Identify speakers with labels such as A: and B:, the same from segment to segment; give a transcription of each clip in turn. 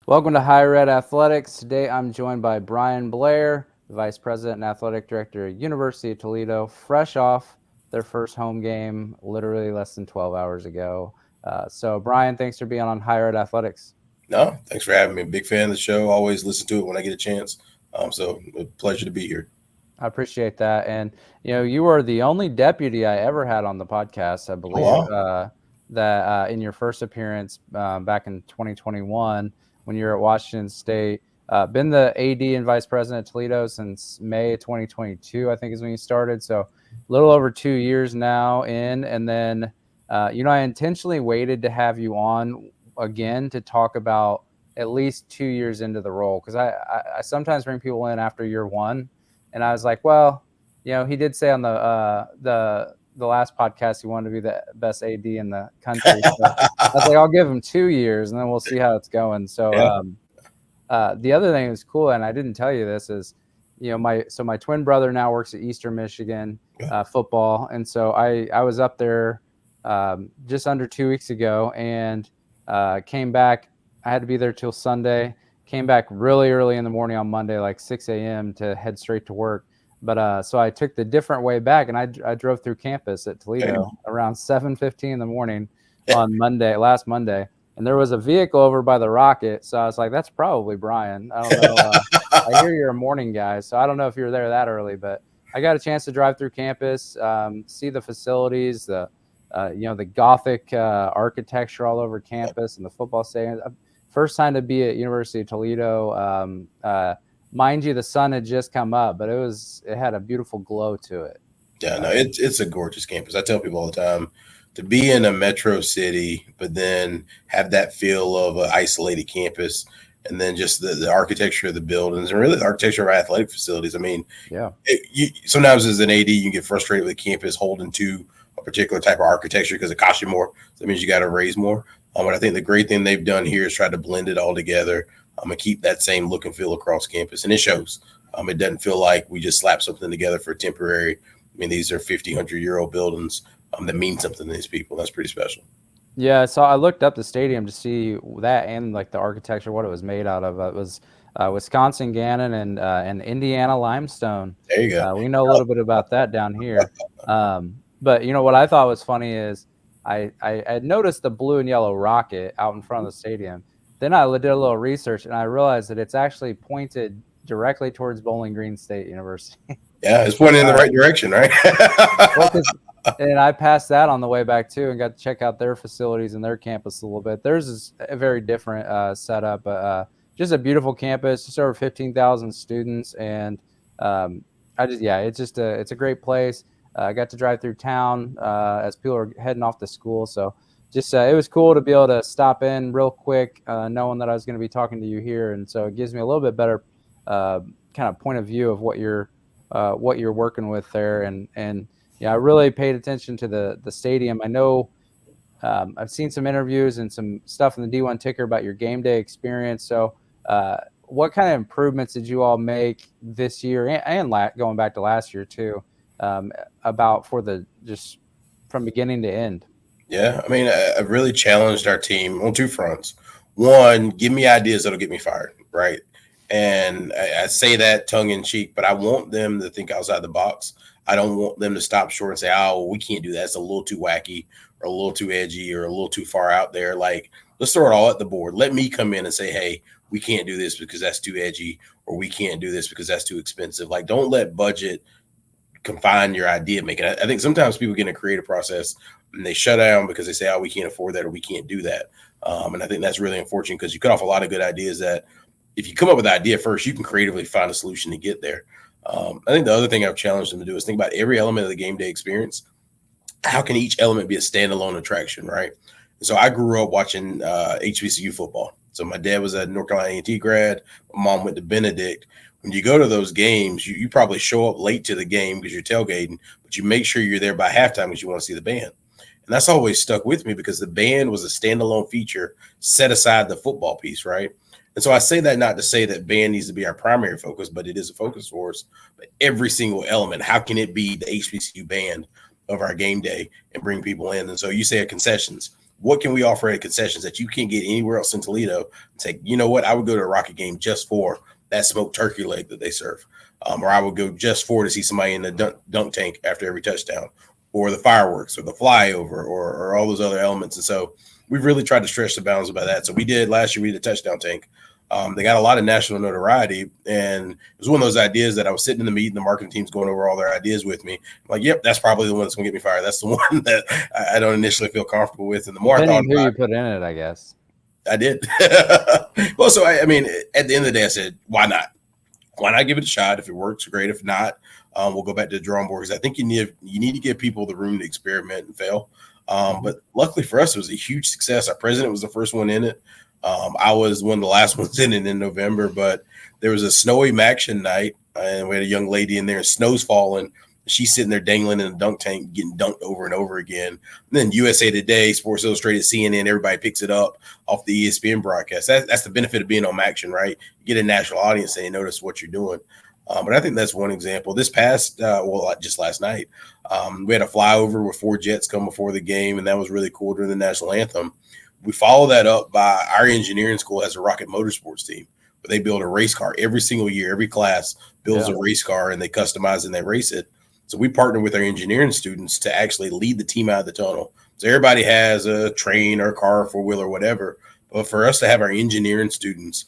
A: Welcome to Higher Ed Athletics. Today I'm joined by Bryan Blair, the Vice President and Athletic Director at University of Toledo, fresh off their first home game literally less than 12 hours ago. So, Bryan, thanks for being on Higher Ed Athletics.
B: No, thanks for having me. Big fan of the show. Always listen to it when I get a chance. So a pleasure to be here.
A: I appreciate that. And, you were the only deputy I ever had on the podcast, I
B: Oh,
A: believe,
B: wow.
A: that in your first appearance back in 2021 when you were at Washington State. Been the AD and Vice President at Toledo since May 2022, I think is when you started. So a little over 2 years now in. And then, I intentionally waited to have you on again to talk about at least 2 years into the role because I sometimes bring people in after year one and I was like, well, he did say on the last podcast he wanted to be the best AD in the country. So I was like, I'll give him 2 years and then we'll see how it's going. So
B: Yeah.
A: the other thing that's cool, and I didn't tell you this, is my twin brother now works at Eastern Michigan football, and so I was up there just under 2 weeks ago and came back. I had to be there till Sunday. Came back really early in the morning on Monday, like 6 a.m. to head straight to work. But so I took the different way back, and I drove through campus at Toledo around 7:15 in the morning on last Monday, and there was a vehicle over by the Rocket. So I was like, "That's probably Bryan." I don't know. I hear you're a morning guy, so I don't know if you were there that early, but I got a chance to drive through campus, see the facilities, the Gothic architecture all over campus, and the football stadium. First time to be at University of Toledo. Mind you, the sun had just come up, but it had a beautiful glow to it.
B: Yeah, no, it's a gorgeous campus. I tell people all the time to be in a metro city, but then have that feel of an isolated campus, and then just the architecture of the buildings and really the architecture of our athletic facilities. I mean,
A: Yeah.
B: sometimes as an AD, you get frustrated with campus holding to a particular type of architecture because it costs you more. So that means you got to raise more. But I think the great thing they've done here is try to blend it all together and keep that same look and feel across campus. And it shows. It doesn't feel like we just slapped something together for temporary. I mean, these are 50, 100-year-old buildings that mean something to these people. That's pretty special.
A: Yeah, so I looked up the stadium to see that and like the architecture, what it was made out of. It was Wisconsin Gannon and Indiana limestone.
B: There you go.
A: We know a little bit about that down here. But what I thought was funny is I had noticed the blue and yellow rocket out in front of the stadium. Then I did a little research and I realized that it's actually pointed directly towards Bowling Green State University.
B: Yeah, it's pointing in the right direction, right?
A: Well, and I passed that on the way back too, and got to check out their facilities and their campus a little bit. Theirs is a very different setup, but just a beautiful campus, just over 15,000 students, and it's a great place. I got to drive through town as people are heading off to school, so just it was cool to be able to stop in real quick, knowing that I was going to be talking to you here, and so it gives me a little bit better kind of point of view of what you're working with there, and yeah, I really paid attention to the stadium. I know I've seen some interviews and some stuff in the D1 ticker about your game day experience. So, what kind of improvements did you all make this year and going back to last year too, about for just from beginning to end?
B: Yeah, I mean, I've really challenged our team on two fronts. One, give me ideas that'll get me fired, right? And I say that tongue in cheek, but I want them to think outside the box. I don't want them to stop short and say, "Oh, we can't do that. It's a little too wacky, or a little too edgy, or a little too far out there." Like, let's throw it all at the board. Let me come in and say, "Hey, we can't do this because that's too edgy, or we can't do this because that's too expensive." Like, don't let budget confine your idea making. I think sometimes people get in a creative process and they shut down because they say, "Oh, we can't afford that or we can't do that." And I think that's really unfortunate because you cut off a lot of good ideas that if you come up with the idea first, you can creatively find a solution to get there. I think the other thing I've challenged them to do is think about every element of the game day experience. How can each element be a standalone attraction, right? And so I grew up watching HBCU football. So my dad was a North Carolina A&T grad. My mom went to Benedict. When you go to those games, you probably show up late to the game because you're tailgating, but you make sure you're there by halftime because you want to see the band. And that's always stuck with me because the band was a standalone feature set aside the football piece, right? And so I say that not to say that band needs to be our primary focus, but it is a focus for us. But every single element, how can it be the HBCU band of our game day and bring people in? And so you say concessions. what can we offer at concessions that you can't get anywhere else in Toledo? And say, you know what, I would go to a Rocket game just for that smoked turkey leg that they serve. Or I would go just to see somebody in the dunk tank after every touchdown, or the fireworks, or the flyover, or all those other elements. And so we've really tried to stretch the bounds about that. So we did last year, we did a touchdown tank. They got a lot of national notoriety, and it was one of those ideas that I was sitting in the meeting, the marketing team's going over all their ideas with me. I'm like, yep, that's probably the one that's going to get me fired. That's the one that I don't initially feel comfortable with. And the more
A: Depending
B: I thought
A: who
B: about
A: you put in it, I guess.
B: I did. Well, so I mean, at the end of the day, I said, why not? Why not give it a shot? If it works, great. If not, we'll go back to the drawing board, because I think you need to give people the room to experiment and fail. But luckily for us, it was a huge success. Our president was the first one in it. I was one of the last ones in it in November, but there was a snowy Maction night, and we had a young lady in there, and snow's falling. She's sitting there dangling in a dunk tank, getting dunked over and over again. And then USA Today, Sports Illustrated, CNN, everybody picks it up off the ESPN broadcast. That's the benefit of being on Maction, right? You get a national audience and they notice what you're doing. But I think that's one example. This past, just last night, we had a flyover with 4 jets come before the game, and that was really cool during the national anthem. We follow that up by our engineering school has a Rocket Motorsports team, where they build a race car every single year. Every class builds a race car, and they customize and they race it. So we partner with our engineering students to actually lead the team out of the tunnel. So everybody has a train or a car, 4-wheel or whatever. But for us to have our engineering students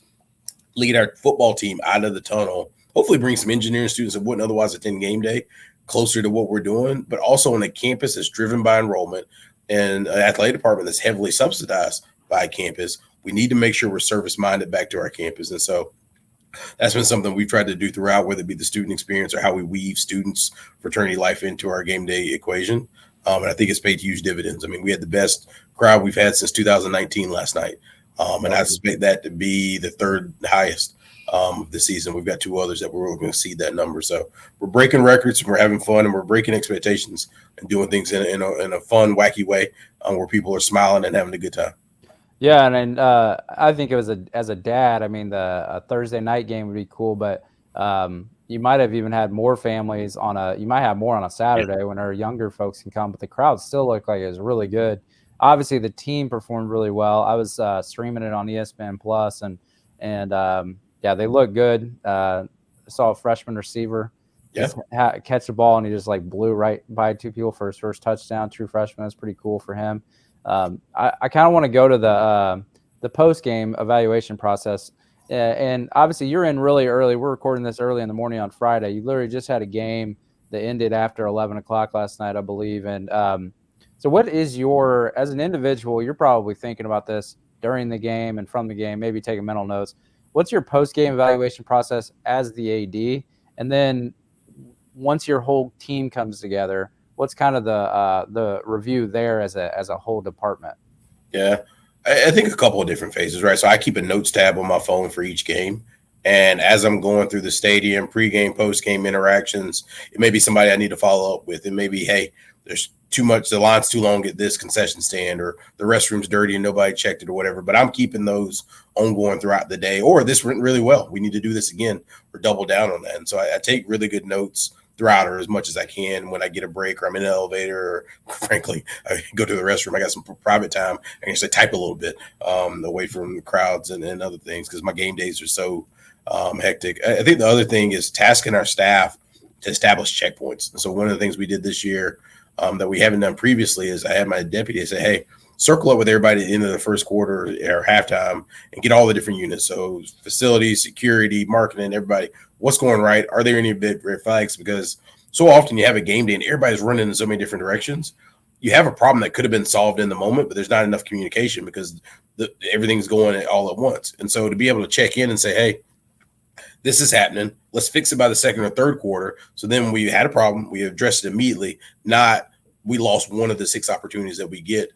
B: lead our football team out of the tunnel, hopefully bring some engineering students that wouldn't otherwise attend game day closer to what we're doing, but also on a campus that's driven by enrollment and an athletic department that's heavily subsidized by campus, we need to make sure we're service-minded back to our campus. And so that's been something we've tried to do throughout, whether it be the student experience or how we weave students' fraternity life into our game day equation. And I think it's paid huge dividends. I mean, we had the best crowd we've had since 2019 last night. And I expect that to be the third highest this season. We've got 2 others that we're going to exceed that number. So we're breaking records, and we're having fun, and we're breaking expectations and doing things in a fun, wacky way where people are smiling and having a good time.
A: Yeah, and I think it was as a dad, I mean, a Thursday night game would be cool, but you might have even had more families you might have more on a Saturday when our younger folks can come, but the crowd still looked like it was really good. Obviously, the team performed really well. I was streaming it on ESPN Plus, and yeah, they look good. I saw a freshman receiver catch the ball, and he just blew right by 2 people for his first touchdown. True freshman. That's pretty cool for him. I kind of want to go to the post-game evaluation process. And obviously you're in really early. We're recording this early in the morning on Friday. You literally just had a game that ended after 11 o'clock last night, I believe. And so what is as an individual, you're probably thinking about this during the game and from the game, maybe taking mental notes. What's your post-game evaluation process as the AD? And then once your whole team comes together, what's kind of the review there as a whole department?
B: Yeah, I think a couple of different phases, right? So I keep a notes tab on my phone for each game. And as I'm going through the stadium, pregame, postgame interactions, it may be somebody I need to follow up with. It may be, hey, there's too much, the line's too long at this concession stand, or the restroom's dirty and nobody checked it or whatever. But I'm keeping those ongoing throughout the day. Or this went really well, we need to do this again, or double down on that. And so I take really good notes throughout, or as much as I can when I get a break, or I'm in an elevator, or frankly, I go to the restroom. I got some private time. I can just type a little bit away from the crowds and other things, because my game days are so hectic. I think the other thing is tasking our staff to establish checkpoints. And so one of the things we did this year that we haven't done previously is I had my deputy say, hey, circle up with everybody at the end of the first quarter or halftime and get all the different units. So facilities, security, marketing, everybody, what's going right? Are there any big red flags? Because so often you have a game day and everybody's running in so many different directions. You have a problem that could have been solved in the moment, but there's not enough communication because everything's going all at once. And so to be able to check in and say, hey, this is happening, let's fix it by the second or third quarter. So then we had a problem, we addressed it immediately, not we lost one of the 6 opportunities that we get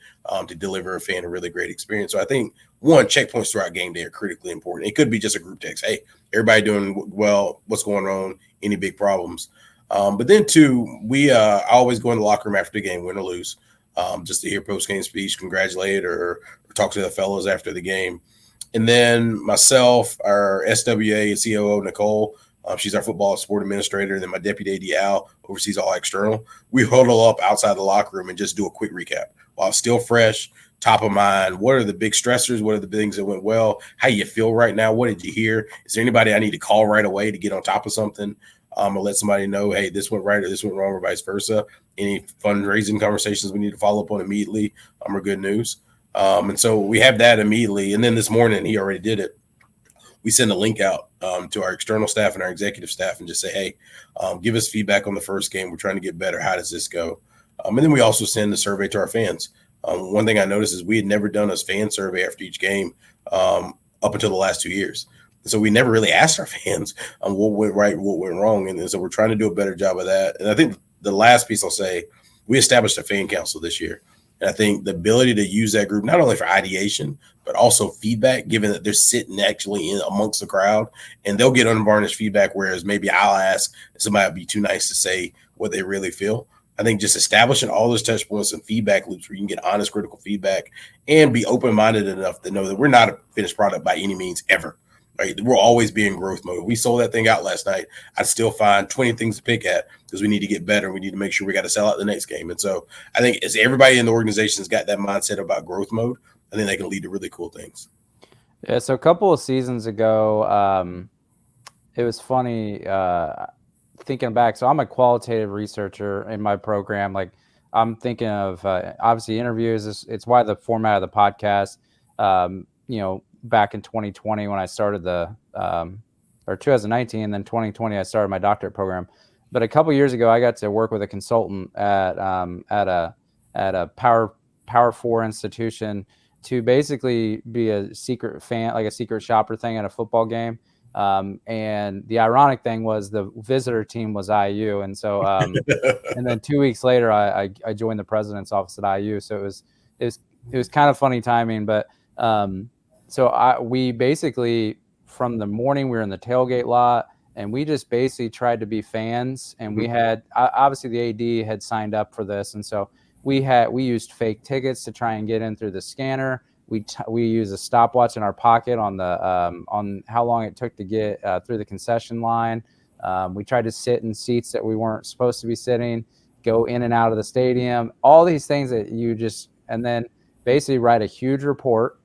B: to deliver a fan a really great experience. So I think, one, checkpoints throughout game day are critically important. It could be just a group text. Hey, everybody doing well? What's going on? Any big problems? But then, 2, I always go in the locker room after the game, win or lose, just to hear post-game speech, congratulate or talk to the fellows after the game. And then myself, our SWA and COO, Nicole, she's our football sport administrator. And then my deputy AD, Al, oversees all external. We huddle up outside the locker room and just do a quick recap while it's still fresh. top of mind? What are the big stressors? What are the things that went well? How you feel right now? What did you hear? Is there anybody I need to call right away to get on top of something? Or let somebody know, hey, this went right or this went wrong or vice versa. Any fundraising conversations we need to follow up on immediately are good news. And so we have that immediately. And then this morning, he already did it. We send a link out to our external staff and our executive staff and just say, hey, give us feedback on the first game. We're trying to get better. How does this go? And then we also send the survey to our fans. One thing I noticed is we had never done a fan survey after each game up until the last 2 years. So we never really asked our fans what went right, what went wrong. And so we're trying to do a better job of that. And I think the last piece I'll say, we established a fan council this year. And I think the ability to use that group, not only for ideation, but also feedback, given that they're sitting actually in amongst the crowd, and they'll get unvarnished feedback, whereas maybe I'll ask and somebody will be too nice to say what they really feel. I think just establishing all those touch points and feedback loops where you can get honest, critical feedback and be open-minded enough to know that we're not a finished product by any means ever. Right? We'll always be in growth mode. We sold that thing out last night. I'd still find 20 things to pick at because we need to get better. We need to make sure we got to sell out the next game. And so I think as everybody in the organization has got that mindset about growth mode, I think they can lead to really cool things.
A: Yeah. So a couple of seasons ago, it was funny thinking back. So I'm a qualitative researcher in my program. Like I'm thinking of obviously interviews. It's why the format of the podcast, back in 2020 when I started or 2019, and then 2020 I started my doctorate program. But a couple years ago, I got to work with a consultant at a Power 4 institution to basically be a secret fan, like a secret shopper thing at a football game. And the ironic thing was the visitor team was IU, and so and then 2 weeks later, I joined the president's office at IU. So it was kind of funny timing, but. So we basically, from the morning, we were in the tailgate lot, and we just basically tried to be fans. And we had, obviously the AD had signed up for this. And so we used fake tickets to try and get in through the scanner. We used a stopwatch in our pocket on how long it took to get through the concession line. We tried to sit in seats that we weren't supposed to be sitting, go in and out of the stadium, all these things that and then basically write a huge report.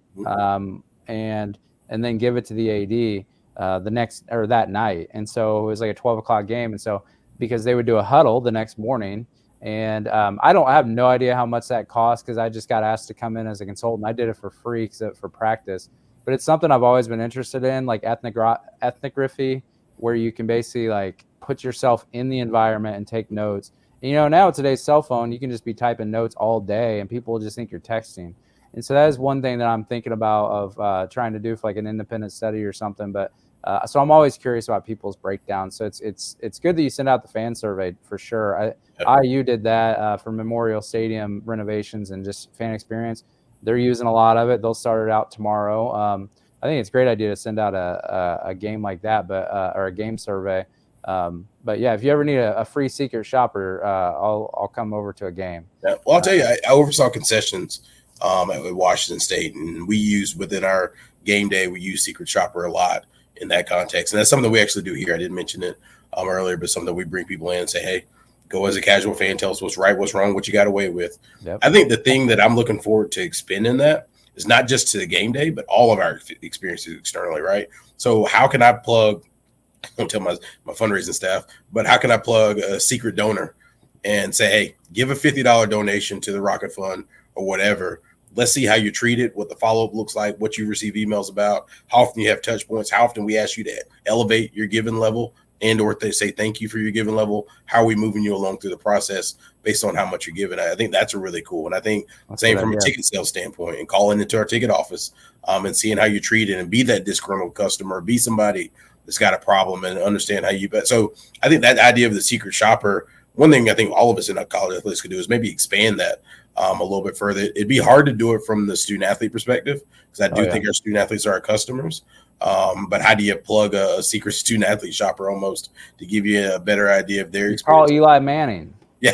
A: And then give it to the AD that night. And so it was like a 12 o'clock game. And so because they would do a huddle the next morning, and I have no idea how much that cost because I just got asked to come in as a consultant. I did it for free for practice, but it's something I've always been interested in, like ethnography, where you can basically like put yourself in the environment and take notes. And, now today's cell phone, you can just be typing notes all day and people will just think you're texting. And so that is one thing that I'm thinking about of trying to do for like an independent study or something. But so I'm always curious about people's breakdowns. So it's good that you send out the fan survey for sure. IU did that for Memorial Stadium renovations and just fan experience. They're using a lot of it. They'll start it out tomorrow. I think it's a great idea to send out a game like that, or a game survey. But yeah, if you ever need a free secret shopper, I'll come over to a game.
B: Yeah. Well, I'll tell you, I oversaw concessions at Washington State, and we use within our game day, we use Secret Shopper a lot in that context, and that's something that we actually do here. I didn't mention it earlier, but something that we bring people in and say, hey, go as a casual fan, tell us what's right, what's wrong, what you got away with. Yep. I think the thing that I'm looking forward to expanding that is not just to the game day, but all of our experiences externally, right? So how can I plug, I won't tell my fundraising staff, but how can I plug a secret donor and say, hey, give a $50 donation to the Rocket Fund or whatever. Let's see how you treat it, what the follow-up looks like, what you receive emails about, how often you have touch points, how often we ask you to elevate your giving level and or they say thank you for your giving level. How are we moving you along through the process based on how much you're giving? I think that's a really cool. And I think same from a ticket sales standpoint and calling into our ticket office and seeing how you treat it and be that disgruntled customer, be somebody that's got a problem and understand how you bet. So I think that idea of the secret shopper, one thing I think all of us in college athletics could do is maybe expand that a little bit further. It'd be hard to do it from the student athlete perspective because I do think our student athletes are our customers. But how do you plug a secret student athlete shopper almost to give you a better idea of their experience?
A: Call Eli Manning.
B: Yeah.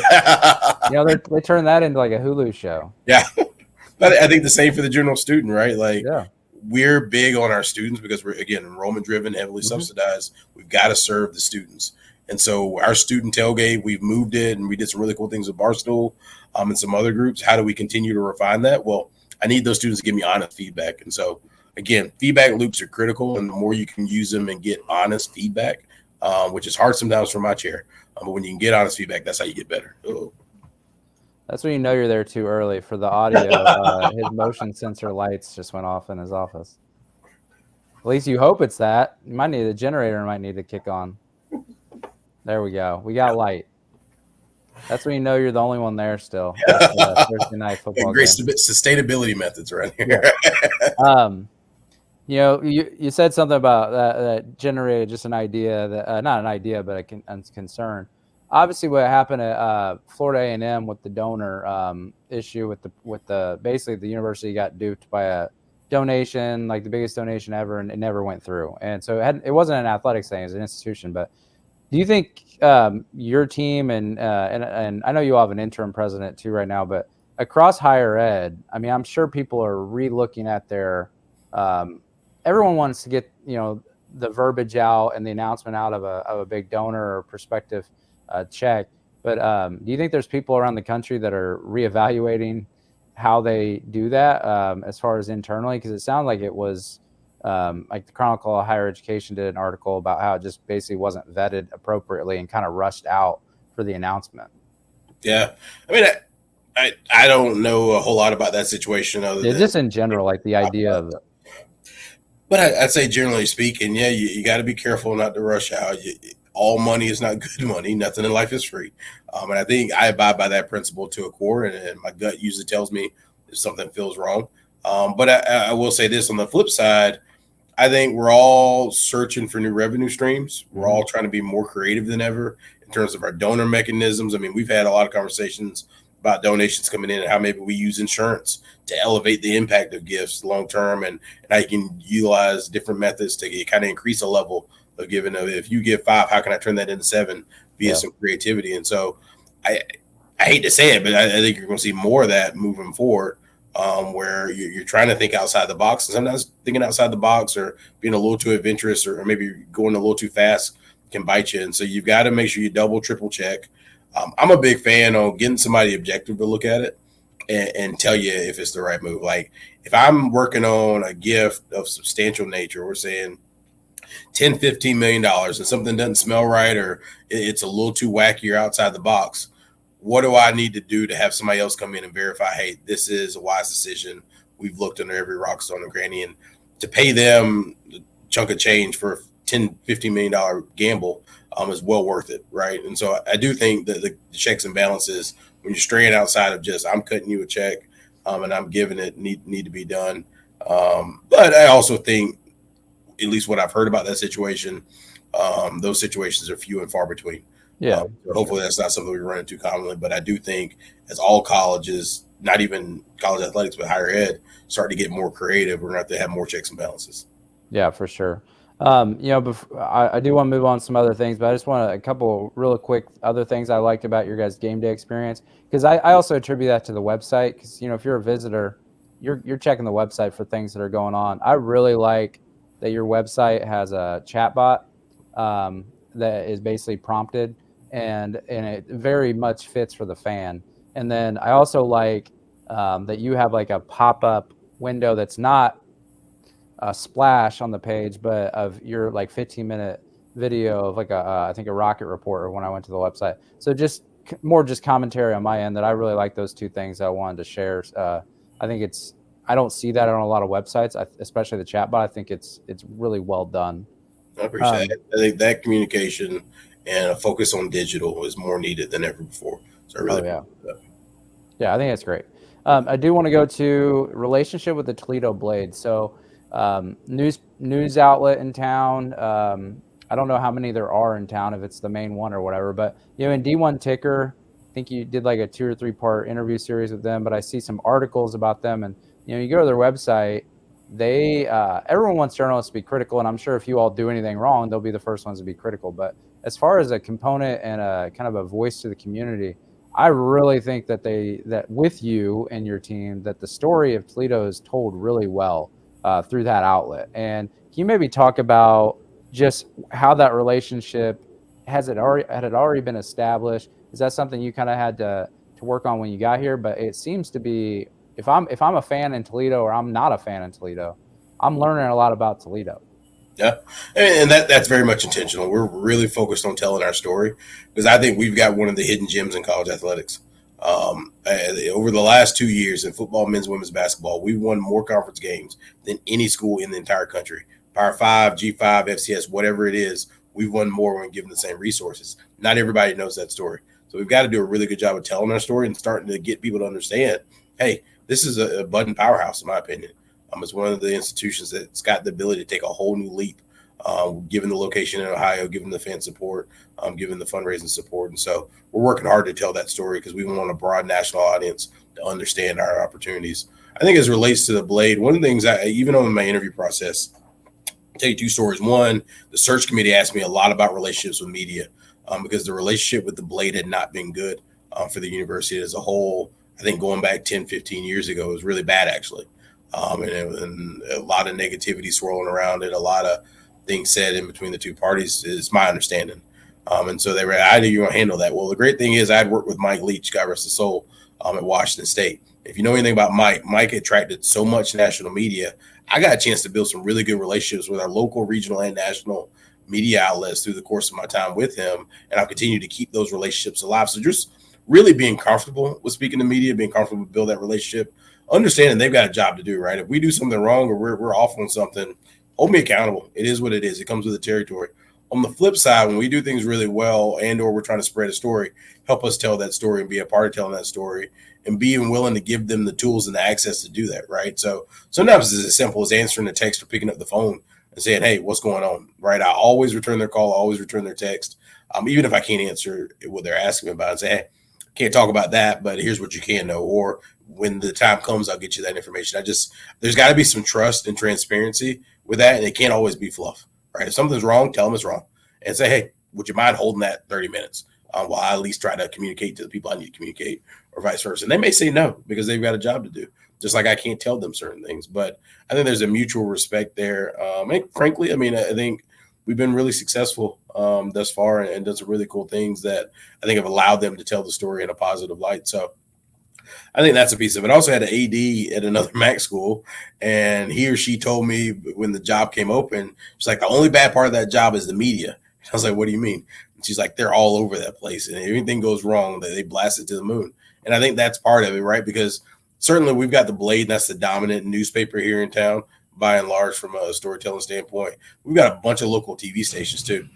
A: They turn that into like a Hulu show.
B: Yeah. But I think the same for the general student, right? Like we're big on our students because we're, again, enrollment driven, heavily subsidized. We've got to serve the students. And so our student tailgate, we've moved it and we did some really cool things with Barstool and some other groups. How do we continue to refine that? Well, I need those students to give me honest feedback. And so, again, feedback loops are critical, and the more you can use them and get honest feedback, which is hard sometimes from my chair, but when you can get honest feedback, that's how you get better. Oh.
A: That's when you know you're there too early for the audio. His motion sensor lights just went off in his office. At least you hope it's that. You might need the generator might need to kick on. There we go. We got light. That's when you know you're the only one there still. Thursday night football
B: Great
A: game.
B: sustainability methods around here.
A: Yeah. You know, you said something about that generated just an idea that not an idea, but a concern. Obviously, what happened at Florida A&M with the donor issue with the basically the university got duped by a donation, like the biggest donation ever, and it never went through. And so it wasn't an athletics thing; it was an institution. But do you think your team and I know you all have an interim president too right now, but across higher ed, I mean, I'm sure people are re-looking at their everyone wants to get, you know, the verbiage out and the announcement out of a big donor or prospective check. But do you think there's people around the country that are reevaluating how they do that as far as internally? Because it sounded like it was like the Chronicle of Higher Education did an article about how it just basically wasn't vetted appropriately and kind of rushed out for the announcement.
B: Yeah. I mean, I don't know a whole lot about that situation. Other than
A: just in general, like the idea of it.
B: But I'd say generally speaking, yeah, you got to be careful not to rush out. All money is not good money. Nothing in life is free. And I think I abide by that principle to a core, and my gut usually tells me if something feels wrong. But I will say this on the flip side, I think we're all searching for new revenue streams. We're all trying to be more creative than ever in terms of our donor mechanisms. I mean, we've had a lot of conversations about donations coming in and how maybe we use insurance to elevate the impact of gifts long term, and how you can utilize different methods to kind of increase a level of giving. If you give 5, how can I turn that into 7 via some creativity? And so I hate to say it, but I think you're going to see more of that moving forward, where you're trying to think outside the box, and sometimes thinking outside the box or being a little too adventurous or maybe going a little too fast can bite you. And so you've got to make sure you double, triple check. I'm a big fan of getting somebody objective to look at it and tell you if it's the right move. Like if I'm working on a gift of substantial nature, we're saying $10, $15 million, and something doesn't smell right or it's a little too wacky or outside the box, what do I need to do to have somebody else come in and verify, hey, this is a wise decision. We've looked under every rock, stone, and cranny, and to pay them a chunk of change for a $10, $15 million gamble is well worth it, right? And so I do think that the checks and balances, when you're straying outside of just I'm cutting you a check and I'm giving it, need to be done. But I also think, at least what I've heard about that situation, those situations are few and far between.
A: Yeah.
B: Hopefully that's not something we run into commonly, but I do think as all colleges, not even college athletics, but higher ed, start to get more creative, we're going to have to have more checks and balances.
A: Yeah, for sure. You know, I do want to move on to some other things, but I just want a couple real quick other things I liked about your guys' game day experience, because I also attribute that to the website. Because, you know, if you're a visitor, you're checking the website for things that are going on. I really like that your website has a chat bot that is basically prompted, and it very much fits for the fan. And then I also like that you have like a pop-up window that's not a splash on the page, but of your like 15-minute video of like I think a rocket reporter when I went to the website. So just more just commentary on my end that I really like those two things I wanted to share. I think I don't see that on a lot of websites, especially the chat bot. I think it's really well done.
B: I appreciate it. I think that communication and a focus on digital is more needed than ever before. So I really
A: yeah, I think that's great. I do want to go to relationship with the Toledo Blade. So news outlet in town. I don't know how many there are in town, if it's the main one or whatever, but you know, in D1 Ticker, I think you did like a 2 or 3 part interview series with them, but I see some articles about them, and you know, you go to their website, they everyone wants journalists to be critical, and I'm sure if you all do anything wrong, they'll be the first ones to be critical. But as far as a component and a kind of a voice to the community, I really think that with you and your team, that the story of Toledo is told really well through that outlet. And can you maybe talk about just how that relationship had it already been established? Is that something you kind of had to work on when you got here? But it seems to be if I'm a fan in Toledo or I'm not a fan in Toledo, I'm learning a lot about Toledo.
B: Yeah, and that's very much intentional. We're really focused on telling our story because I think we've got one of the hidden gems in college athletics. Over the last 2 years in football, men's, women's basketball, we've won more conference games than any school in the entire country. Power 5, G5, FCS, whatever it is, we've won more when given the same resources. Not everybody knows that story. So we've got to do a really good job of telling our story and starting to get people to understand, hey, this is a budding powerhouse, in my opinion. It's one of the institutions that's got the ability to take a whole new leap, given the location in Ohio, given the fan support, given the fundraising support. And so we're working hard to tell that story because we want a broad national audience to understand our opportunities. I think as it relates to the Blade, one of the things even on my interview process, I'll tell you two stories. One, the search committee asked me a lot about relationships with media because the relationship with the Blade had not been good for the university as a whole. I think going back 10, 15 years ago, it was really bad, actually. And a lot of negativity swirling around it, a lot of things said in between the two parties is my understanding. And so they were, how do you handle that? Well, the great thing is I'd worked with Mike Leach, God rest his soul, at Washington State. If you know anything about Mike attracted so much national media. I got a chance to build some really good relationships with our local, regional, and national media outlets through the course of my time with him. And I'll continue to keep those relationships alive. So just really being comfortable with speaking to media, being comfortable with build that relationship, understanding they've got a job to do, right? If we do something wrong or we're off on something, hold me accountable. It is what it is. It comes with the territory. On the flip side, when we do things really well and or we're trying to spread a story, help us tell that story and be a part of telling that story and being willing to give them the tools and the access to do that, right? So sometimes it's as simple as answering a text or picking up the phone and saying, hey, what's going on, right? I always return their call, I always return their text, even if I can't answer what they're asking me about and say, hey, can't talk about that, but here's what you can know. Or when the time comes, I'll get you that information. There's got to be some trust and transparency with that, and it can't always be fluff, right? If something's wrong, tell them it's wrong and say, hey, would you mind holding that 30 minutes while I at least try to communicate to the people I need to communicate, or vice versa. And they may say no because they've got a job to do, just like I can't tell them certain things. But I think there's a mutual respect there. And frankly, I mean, I think we've been really successful thus far and done some really cool things that I think have allowed them to tell the story in a positive light. So I think that's a piece of it. I also had an AD at another MAC school, and he or she told me when the job came open, she's like, the only bad part of that job is the media. I was like, what do you mean? And she's like, they're all over that place, and if anything goes wrong, they blast it to the moon. And I think that's part of it, right? Because certainly we've got the Blade, and that's the dominant newspaper here in town, by and large, from a storytelling standpoint. We've got a bunch of local TV stations too,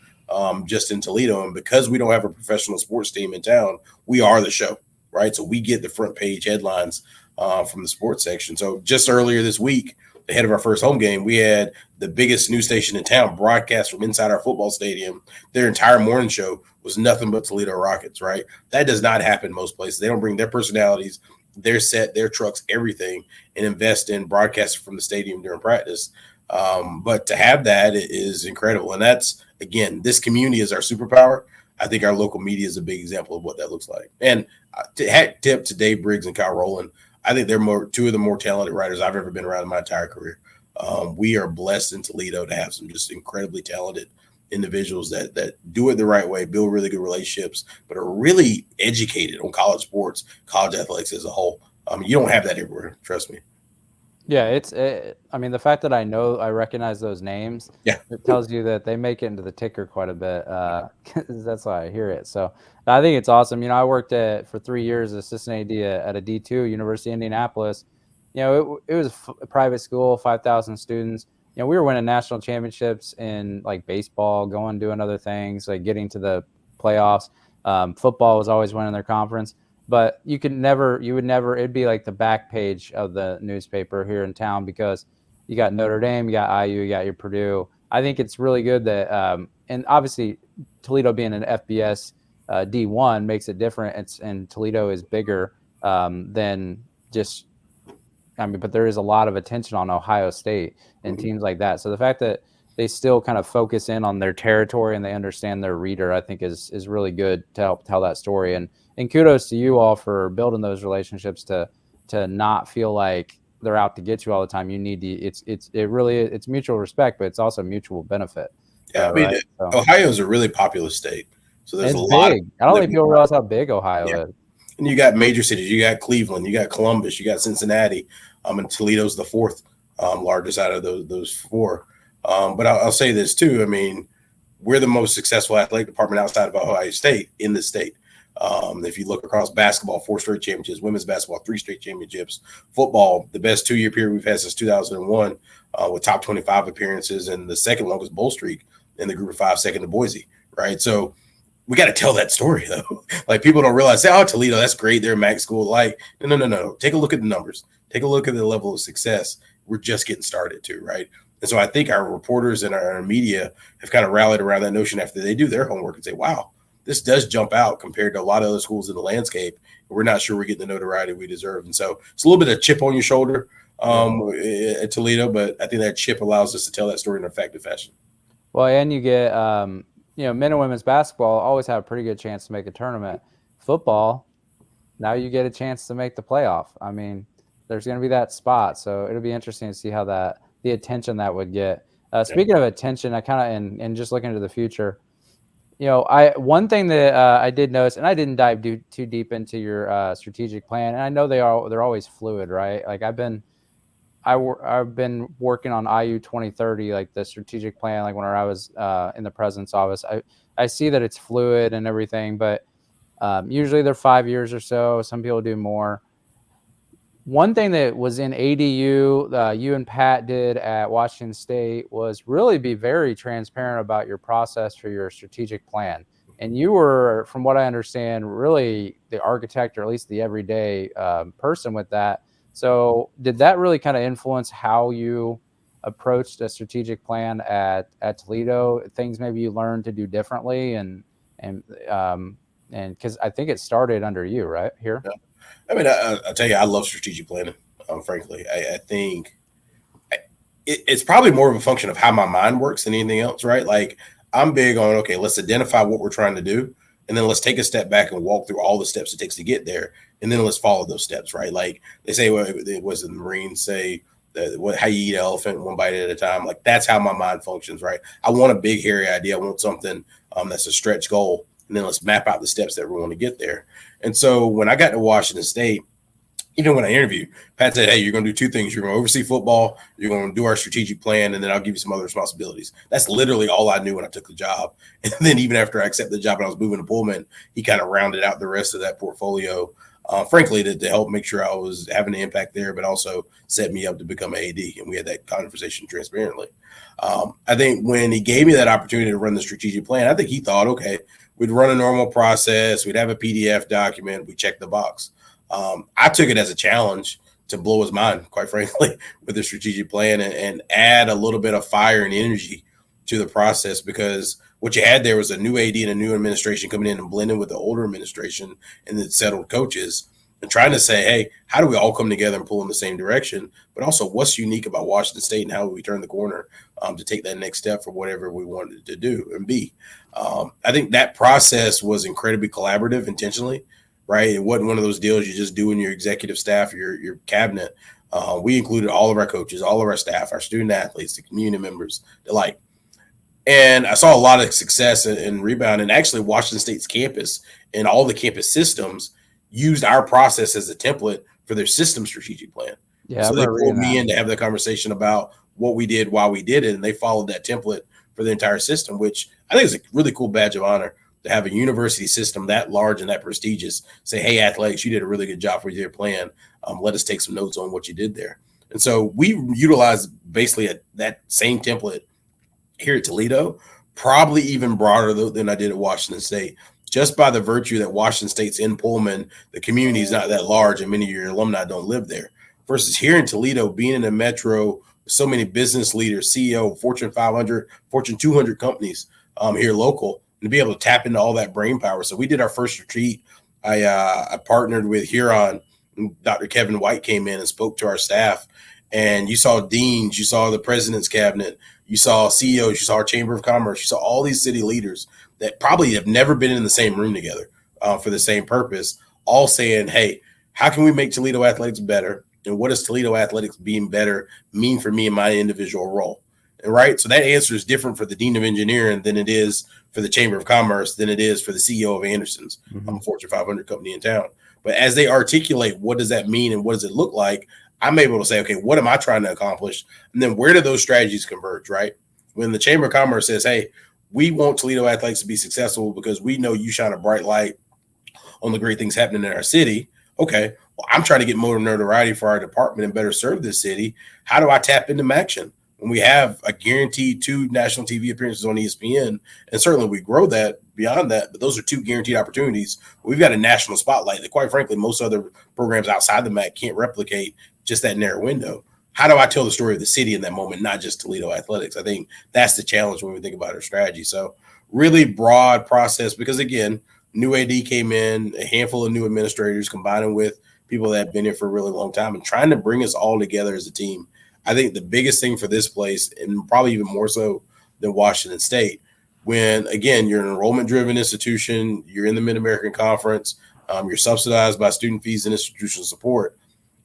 B: just in Toledo. And because we don't have a professional sports team in town, we are the show, right? So we get the front page headlines from the sports section. So just earlier this week, ahead of our first home game, we had the biggest news station in town broadcast from inside our football stadium. Their entire morning show was nothing but Toledo Rockets, right? That does not happen most places. They don't bring their personalities, their set, their trucks, everything, and invest in broadcasting from the stadium during practice. But to have that is incredible. And that's, again, this community is our superpower. I think our local media is a big example of what that looks like. And hat tip to Dave Briggs and Kyle Rowland. I think they're two of the more talented writers I've ever been around in my entire career. We are blessed in Toledo to have some just incredibly talented individuals that do it the right way, build really good relationships, but are really educated on college sports, college athletics as a whole. You don't have that everywhere, trust me.
A: Yeah, I mean, the fact that I recognize those names,
B: yeah,
A: it tells you that they make it into the ticker quite a bit. That's why I hear it. So I think it's awesome. You know, I worked for 3 years as assistant AD at a D2, University of Indianapolis. You know, it was a private school, 5,000 students. You know, we were winning national championships in like baseball, doing other things, like getting to the playoffs. Football was always winning their conference. But you would never, it'd be like the back page of the newspaper here in town because you got Notre Dame, you got IU, you got your Purdue. I think it's really good that, and obviously Toledo being an FBS D1 makes it different. And Toledo is bigger than just, but there is a lot of attention on Ohio State and teams like that. So the fact that they still kind of focus in on their territory and they understand their reader, I think is really good to help tell that story. And kudos to you all for building those relationships to not feel like they're out to get you all the time. You need it's mutual respect, but it's also mutual benefit.
B: Yeah, I mean, right? Ohio is a really populous state, so there's a lot.
A: Big. I don't think people realize how big Ohio is.
B: And you got major cities. You got Cleveland. You got Columbus. You got Cincinnati. And Toledo's the fourth largest out of those four. But I'll say this too. I mean, we're the most successful athletic department outside of Ohio State in the state. If you look across basketball, 4 straight championships, women's basketball, 3 straight championships, football, the best 2-year period we've had since 2001 with top 25 appearances and the second longest bowl streak in the group of 5, second to Boise, right? So we got to tell that story, though. Like, people don't realize, say, oh, Toledo, that's great. They're a MAC school. Like, no. Take a look at the numbers. Take a look at the level of success. We're just getting started, too, right? And so I think our reporters and our media have kind of rallied around that notion after they do their homework and say, wow, this does jump out compared to a lot of other schools in the landscape. We're not sure we're getting the notoriety we deserve. And so it's a little bit of chip on your shoulder at Toledo, but I think that chip allows us to tell that story in an effective fashion.
A: Well, and you get, men and women's basketball always have a pretty good chance to make a tournament. Football, now you get a chance to make the playoff. I mean, there's going to be that spot. So it'll be interesting to see how the attention that would get. Speaking of attention, I kind of, and just looking into the future, one thing that I did notice, and I didn't dive too deep into your strategic plan, and I know they're always fluid, right? Like I've been working on IU 2030, like the strategic plan, like when I was in the president's office. I see that it's fluid and everything, but usually they're 5 years or so. Some people do more. One thing that was in ADU, you and Pat did at Washington State, was really be very transparent about your process for your strategic plan. And you were, from what I understand, really the architect, or at least the everyday person with that. So did that really kind of influence how you approached a strategic plan at Toledo? Things maybe you learned to do differently, and because I think it started under you, right here.
B: Yeah. I mean, I'll tell you, I love strategic planning. Frankly, I think it's probably more of a function of how my mind works than anything else, right? Like, I'm big on, okay, let's identify what we're trying to do, and then let's take a step back and walk through all the steps it takes to get there, and then let's follow those steps, right? Like they say, well, it was in the Marines say, how you eat an elephant one bite at a time. Like, that's how my mind functions, right? I want a big, hairy idea. I want something that's a stretch goal, and then let's map out the steps that we want to get there. And so when I got to Washington State, even when I interviewed, Pat said, hey, you're going to do 2 things. You're going to oversee football, you're going to do our strategic plan, and then I'll give you some other responsibilities. That's literally all I knew when I took the job. And then even after I accepted the job and I was moving to Pullman, he kind of rounded out the rest of that portfolio, frankly, to help make sure I was having an impact there, but also set me up to become an AD. And we had that conversation transparently. I think when he gave me that opportunity to run the strategic plan, I think he thought, okay, we'd run a normal process. We'd have a PDF document. We check the box. I took it as a challenge to blow his mind, quite frankly, with the strategic plan and add a little bit of fire and energy to the process, because what you had there was a new AD and a new administration coming in and blending with the older administration and the settled coaches and trying to say, hey, how do we all come together and pull in the same direction? But also, what's unique about Washington State and how we turn the corner to take that next step for whatever we wanted to do and be. I think that process was incredibly collaborative intentionally, right? It wasn't one of those deals you just do in your executive staff, your cabinet. We included all of our coaches, all of our staff, our student athletes, the community members, the like. And I saw a lot of success in rebound. And actually, Washington State's campus and all the campus systems used our process as a template for their system strategic plan. Yeah, so they pulled me in to have the conversation about what we did, why we did it, and they followed that template for the entire system, which I think is a really cool badge of honor to have a university system that large and that prestigious say, hey, athletics, you did a really good job for your plan. Let us take some notes on what you did there. And so we utilized basically that same template here at Toledo, probably even broader than I did at Washington State, just by the virtue that Washington State's in Pullman, the community is not that large, and many of your alumni don't live there. Versus here in Toledo, being in a metro, so many business leaders, CEO, Fortune 500, Fortune 200 companies here local, and to be able to tap into all that brain power. So we did our first retreat. I partnered with Huron. Dr. Kevin White came in and spoke to our staff. And you saw deans, you saw the president's cabinet, you saw CEOs, you saw our Chamber of Commerce, you saw all these city leaders that probably have never been in the same room together for the same purpose, all saying, hey, how can we make Toledo athletics better? And what does Toledo athletics being better mean for me in my individual role? And right. So that answer is different for the Dean of Engineering than it is for the Chamber of Commerce, than it is for the CEO of Anderson's, Fortune 500 company in town. But as they articulate, what does that mean and what does it look like? I'm able to say, okay, what am I trying to accomplish? And then where do those strategies converge, right? When the Chamber of Commerce says, hey, we want Toledo athletics to be successful because we know you shine a bright light on the great things happening in our city. Okay, well, I'm trying to get more notoriety for our department and better serve this city. How do I tap into action? When we have a guaranteed 2 national TV appearances on ESPN, and certainly we grow that beyond that, but those are 2 guaranteed opportunities. We've got a national spotlight that, quite frankly, most other programs outside the MAC can't replicate just that narrow window. How do I tell the story of the city in that moment, not just Toledo athletics? I think that's the challenge when we think about our strategy. So really broad process because, again, new AD came in, a handful of new administrators combining with people that have been here for a really long time and trying to bring us all together as a team. I think the biggest thing for this place, and probably even more so than Washington State, when, again, you're an enrollment-driven institution, you're in the Mid-American Conference, you're subsidized by student fees and institutional support,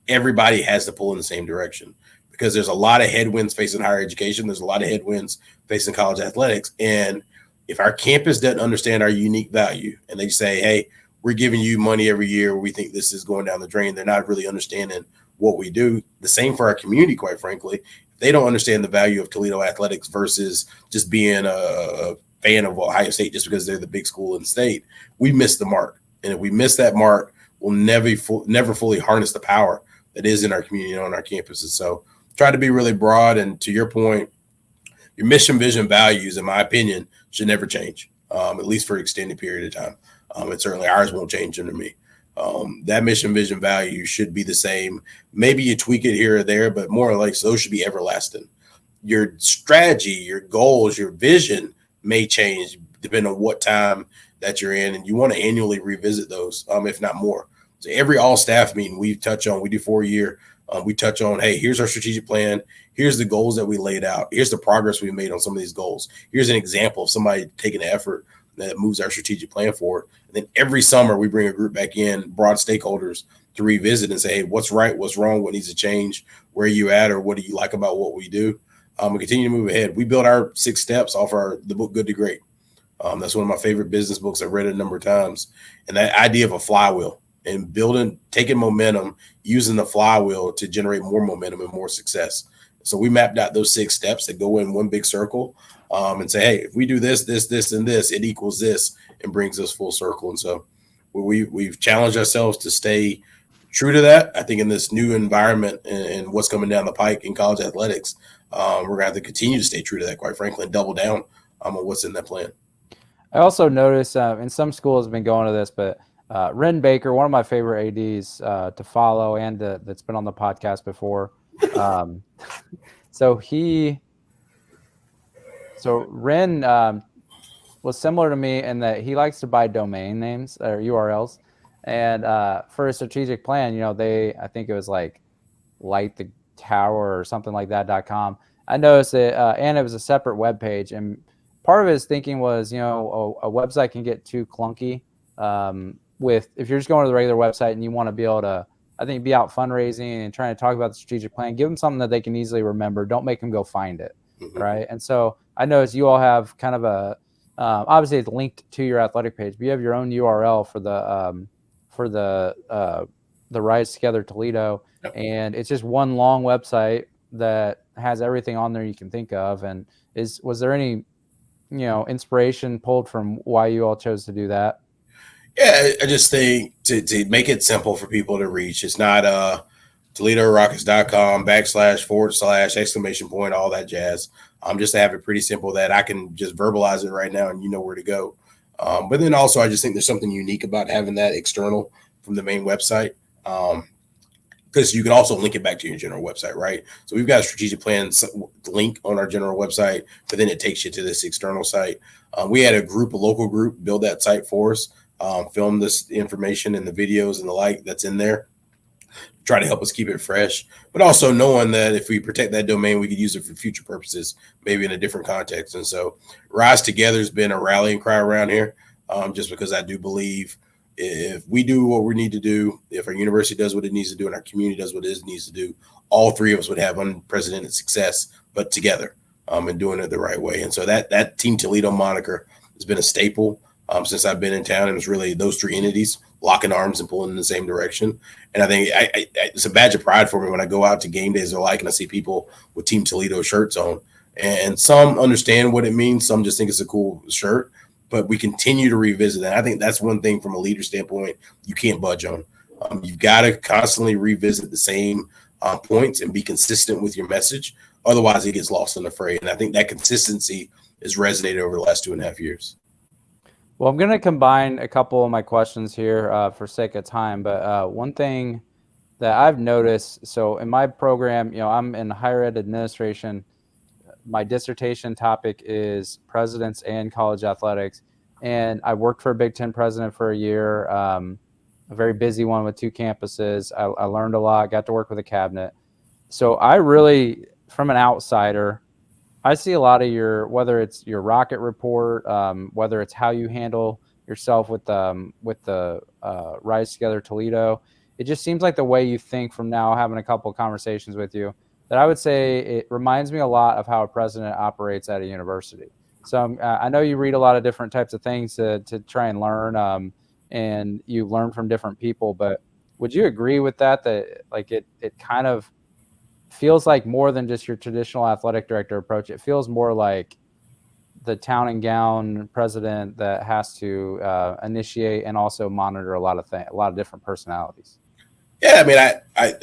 B: everybody has to pull in the same direction because there's a lot of headwinds facing higher education. There's a lot of headwinds facing college athletics. And if our campus doesn't understand our unique value and they say, hey, we're giving you money every year, we think this is going down the drain, they're not really understanding what we do. The same for our community, quite frankly. If they don't understand the value of Toledo athletics versus just being a fan of Ohio State just because they're the big school in the state, we miss the mark. And if we miss that mark, we'll never fully harness the power that is in our community and on our campuses. So try to be really broad. And to your point, your mission, vision, values, in my opinion, should never change, at least for an extended period of time. And certainly ours won't change under me. That mission, vision, value should be the same. Maybe you tweak it here or there, but more or less those should be everlasting. Your strategy, your goals, your vision may change depending on what time that you're in, and you want to annually revisit those, if not more. So every all staff meeting we do 4 year, we touch on, hey, here's our strategic plan. Here's the goals that we laid out. Here's the progress we made on some of these goals. Here's an example of somebody taking the effort that moves our strategic plan forward. And then every summer we bring a group back in, broad stakeholders, to revisit and say, hey, what's right, what's wrong, what needs to change, where are you at, or what do you like about what we do? We continue to move ahead. We built our 6 steps off the book Good to Great. That's one of my favorite business books. I've read it a number of times. And that idea of a flywheel and taking momentum, using the flywheel to generate more momentum and more success. So we mapped out those 6 steps that go in one big circle and say, hey, if we do this, this, this, and this, it equals this and brings us full circle. And so we've challenged ourselves to stay true to that. I think in this new environment and what's coming down the pike in college athletics, we're going to have to continue to stay true to that, quite frankly, and double down on what's in that plan.
A: I also noticed, and some schools have been going to this, but Ren Baker, one of my favorite ADs to follow and that's been on the podcast before. So Ren was similar to me in that he likes to buy domain names or URLs. And for a strategic plan, I think it was like Light the Tower or something like that.com. I noticed it, and it was a separate web page. And part of his thinking was, a website can get too clunky if you're just going to the regular website and you want to be able to, I think, be out fundraising and trying to talk about the strategic plan. Give them something that they can easily remember. Don't make them go find it, right? And so I noticed you all have kind of a obviously it's linked to your athletic page, but you have your own URL for the Rise Together Toledo, and it's just one long website that has everything on there you can think of. And was there any inspiration pulled from why you all chose to do that?
B: Yeah, I just think to make it simple for people to reach. It's not ToledoRockets.com // !! All that jazz. Just to have it pretty simple that I can just verbalize it right now and you know where to go. But then also I just think there's something unique about having that external from the main website. Because you can also link it back to your general website, right? So we've got a strategic plan link on our general website, but then it takes you to this external site. We had a local group, build that site for us, film this information and the videos and the like that's in there, try to help us keep it fresh, but also knowing that if we protect that domain, we could use it for future purposes, maybe in a different context. And so Rise Together has been a rallying cry around here, just because I do believe if we do what we need to do, if our university does what it needs to do and our community does what it needs to do, all 3 of us would have unprecedented success, but together and doing it the right way. And so that Team Toledo moniker has been a staple. since I've been in town. It was really those three entities locking arms and pulling in the same direction. And I think it's a badge of pride for me when I go out to game days or and I see people with Team Toledo shirts on. And some understand what it means. Some just think it's a cool shirt. But we continue to revisit that. I think that's one thing from a leader standpoint you can't budge on. You've got to constantly revisit the same points and be consistent with your message. Otherwise, it gets lost in the fray. And I think that consistency has resonated over the last 2.5 years.
A: Well, I'm going to combine a couple of my questions here for sake of time. But one thing that I've noticed, so in my program, I'm in higher ed administration. My dissertation topic is presidents and college athletics. And I worked for a Big Ten president for a year, a very busy one with 2 campuses. I learned a lot, got to work with a cabinet. So I really, from an outsider, I see a lot of whether it's your rocket report, whether it's how you handle yourself with the Rise Together Toledo. It just seems like the way you think from now, having a couple of conversations with you, that I would say it reminds me a lot of how a president operates at a university. So I know you read a lot of different types of things to try and learn, and you learn from different people. But would you agree with that like it kind of feels like more than just your traditional athletic director approach? It feels more like the town and gown president that has to initiate and also monitor a lot of different personalities.
B: Yeah, I mean,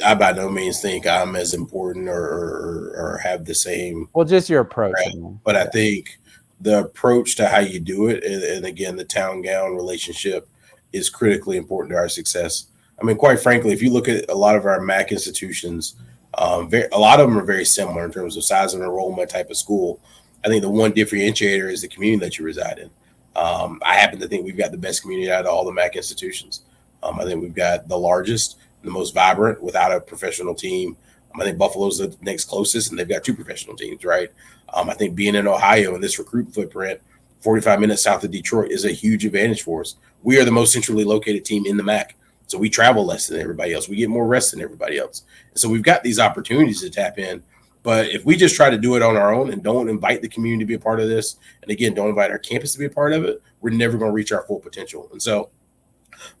B: I by no means think I'm as important or have the same.
A: Well, just your approach.
B: Right? But I think the approach to how you do it, and again, the town gown relationship is critically important to our success. I mean, quite frankly, if you look at a lot of our MAC institutions, a lot of them are very similar in terms of size and enrollment type of school. I think the one differentiator is the community that you reside in. I happen to think we've got the best community out of all the MAC institutions. I think we've got the largest, the most vibrant without a professional team. I think Buffalo's the next closest, and they've got 2 professional teams, right? I think being in Ohio and this recruit footprint, 45 minutes south of Detroit, is a huge advantage for us. We are the most centrally located team in the MAC. So we travel less than everybody else. We get more rest than everybody else. And so we've got these opportunities to tap in. But if we just try to do it on our own and don't invite the community to be a part of this, and again, don't invite our campus to be a part of it, we're never going to reach our full potential. And so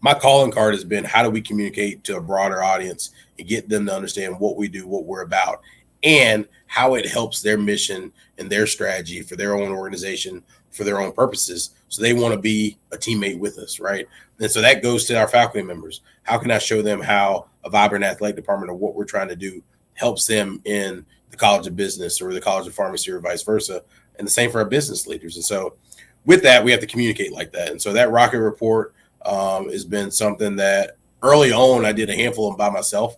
B: my calling card has been, how do we communicate to a broader audience and get them to understand what we do, what we're about, and how it helps their mission and their strategy for their own organization, for their own purposes. So they want to be a teammate with us, right? And so that goes to our faculty members. How can I show them how a vibrant athletic department or what we're trying to do helps them in the College of Business or the College of Pharmacy or vice versa? And the same for our business leaders. And so with that, we have to communicate like that. And so that rocket report has been something that early on I did a handful of them by myself,